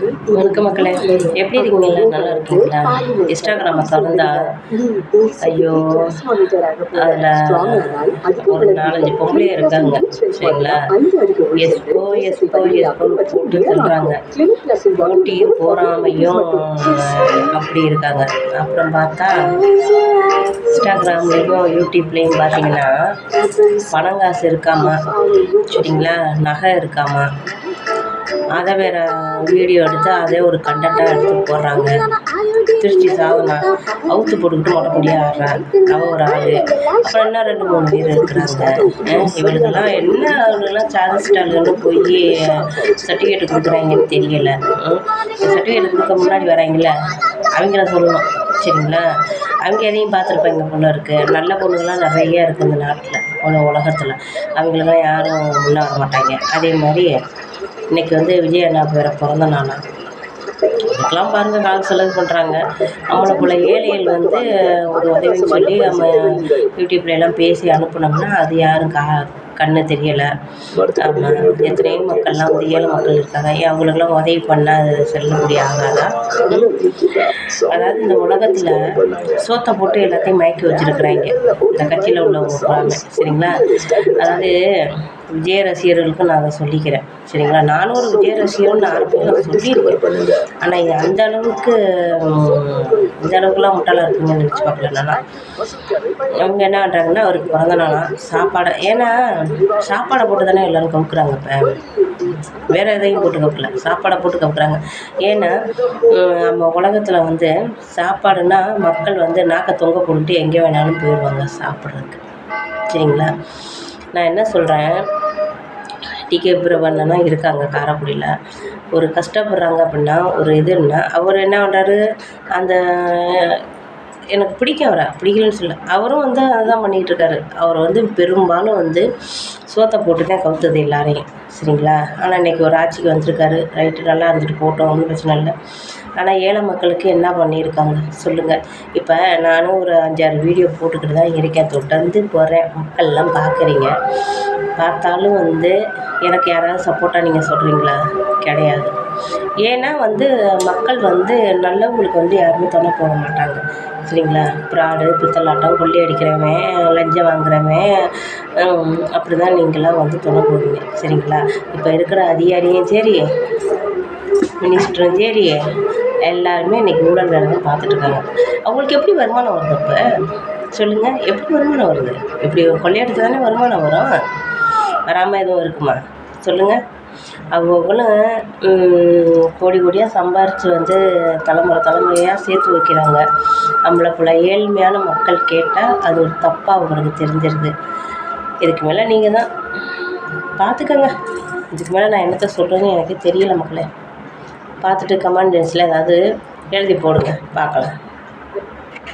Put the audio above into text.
வணக்க மக்களே, எப்படி இருக்கீங்களா? நல்லா இருக்கீங்களா? இன்ஸ்டாகிராமை திறந்தா ஐயோ, அதில் ஒரு 4-5 பொம்பளையே இருக்காங்க. சரிங்களா? எஸ்போ எஸ்போ எஸ்போன்னு போட்டு சொல்கிறாங்க. போட்டியும் போராமையும் அப்படி இருக்காங்க. அப்புறம் பார்த்தா இன்ஸ்டாகிராம்லேயும் யூடியூப்லேயும் பார்த்தீங்கன்னா பணம் காசு இருக்காமா, சரிங்களா, நகை இருக்காமா, அதை வேறு வீடியோ எடுத்து அதே ஒரு கண்டென்ட்டாக எடுத்து போடுறாங்க. திருச்சி சாதனா அவுத்து போட்டுக்கிட்டு மொட்டை முடியாக ஆடுறான், அவன் ஒரு ஆள். அப்புறம் இன்னும் 2-3 பேர் இருக்கிறாங்க. இவளுக்கெல்லாம் என்ன, அவளுக்கெல்லாம் சாதிச்சிட்டாளுன்னு போய் சர்டிஃபிகேட் கொடுக்குறாங்கன்னு தெரியலை. சர்டிஃபிகேட் கொடுக்க முன்னாடி வராங்களே அவங்கள சொல்லணும், சரிங்களா? அவங்க எதையும் பார்த்துருப்பாங்க போல இருக்குது. நல்ல பொண்ணுங்கள்லாம் நிறைய இருக்குது இந்த நாட்டில், உலகத்தில். அவங்களுக்கெல்லாம் யாரும் முன்னே வர மாட்டாங்க. அதே மாதிரி இன்றைக்கி வந்து விஜய் அண்ணாவுக்கு வேறு பிறந்த நாளா. இதுக்கெல்லாம் பாருங்கள் காசு செலவு பண்ணுறாங்க. நம்மளை போல் ஏழைகள் வந்து ஒரு உதவின்னு சொல்லி நம்ம யூடியூப்ல பேசி அனுப்புனோம்னா அது யாரும் கண்ணு தெரியலை. ஆமாம், எத்தனையோ மக்கள்லாம் வந்து ஏழை மக்கள் இருக்காங்க. அவங்களுக்கெல்லாம் உதவி பண்ணால் அது செல்லுபடி ஆகாதா? அதாவது இந்த உலகத்தில் சோத்தை போட்டு எல்லாத்தையும் மயக்கி வச்சுருக்குறாங்க இந்த கட்சியில் உள்ளவங்க போகாமல், சரிங்களா? அதாவது விஜய் ரசிகர்களுக்கும் நான் அதை சொல்லிக்கிறேன், சரிங்களா? நானும் ஒரு விஜய் ரசிகர்னு ஆரம்பத்தில் சொல்லியிருக்கேன். ஆனால் இது அந்த அளவுக்குலாம் முட்டாளாக இருக்குங்கன்னு நினச்சி பார்க்கல. நல்லா அவங்க என்ன பண்ணுறாங்கன்னா, அவருக்கு பிறந்த நாளாம் சாப்பாடை, ஏன்னா சாப்பாடை போட்டு தானே எல்லோரும் கவுக்குறாங்க. இப்போ வேறு எதையும் போட்டு கவுக்கல, சாப்பாடை போட்டு கவுக்குறாங்க. ஏன்னா நம்ம உலகத்தில் வந்து சாப்பாடுன்னா மக்கள் வந்து நாக்கை தொங்க போட்டுட்டு எங்கே வேணாலும் போயிடுவாங்க சாப்பிட்றதுக்கு, சரிங்களா? நான் என்ன சொல்கிறேன், டிகே பிரபண்ணலாம் இருக்காங்க காரைக்குடியில். ஒரு கஷ்டப்படுறாங்க அப்படின்னா, ஒரு இதுன்னா அவர் என்ன பண்ணுறாரு, அந்த எனக்கு பிடிக்கும், அவரை பிடிக்கலன்னு சொல்ல, அவரும் வந்து அதுதான் பண்ணிகிட்டு இருக்காரு. அவர் வந்து பெரும்பாலும் வந்து சோத்தை போட்டு தான் கவுத்தது எல்லாரையும், சரிங்களா? ஆனால் இன்றைக்கி ஒரு ஆட்சிக்கு வந்திருக்காரு, ரைட்டு, நல்லா இருந்துட்டு போட்டோம், ஒன்றும் பிரச்சனை இல்லை. ஆனால் ஏழை மக்களுக்கு என்ன பண்ணியிருக்காங்க சொல்லுங்கள்? இப்போ நானும் ஒரு 5-6 வீடியோ போட்டுக்கிட்டு தான் இருக்கேன், தொடர்ந்து போகிறேன். மக்கள்லாம் பார்க்குறீங்க, பார்த்தாலும் வந்து எனக்கு யாராவது சப்போர்ட்டாக நீங்கள் சொல்கிறீங்களா? கிடையாது. ஏன்னா வந்து மக்கள் வந்து நல்லவங்களுக்கு வந்து யாருமே துணை போக மாட்டாங்க, சரிங்களா? ஃப்ராடு, பித்தலாட்டம், கொள்ளை அடிக்கிறவன், லஞ்சம் வாங்குறவன், அப்படி தான் நீங்களாம் வந்து துணை போடுவீங்க, சரிங்களா? இப்போ இருக்கிற அதிகாரியும் சரி, மினிஸ்டரும் சரி, எல்லாருமே இன்றைக்கி ஊழல் வேலை தான் பார்த்துட்ருக்காங்க. அவங்களுக்கு எப்படி வருமானம் வருது? இப்போ சொல்லுங்கள், எப்படி வருமானம் வருது? இப்படி கொள்ளையடிச்சு தானே வருமானம் வரும், வராமல் எதுவும் இருக்குமா சொல்லுங்கள்? அவங்களும் கோடி கோடியாக சம்பாரித்து வந்து தலைமுறையாக சேர்த்து வைக்கிறாங்க. நம்மளை போல் ஏழ்மையான மக்கள் கேட்டால் அது ஒரு தப்பாக அவங்களுக்கு தெரிஞ்சிருது. இதுக்கு மேலே நீங்கள் தான் பார்த்துக்கங்க. இதுக்கு மேலே நான் என்னத்தை சொல்கிறேன்னு எனக்கு தெரியல மக்களே. பார்த்துட்டு கமெண்ட் பாக்ஸில் ஏதாவது எழுதி போடுங்க, பார்க்கலாம்.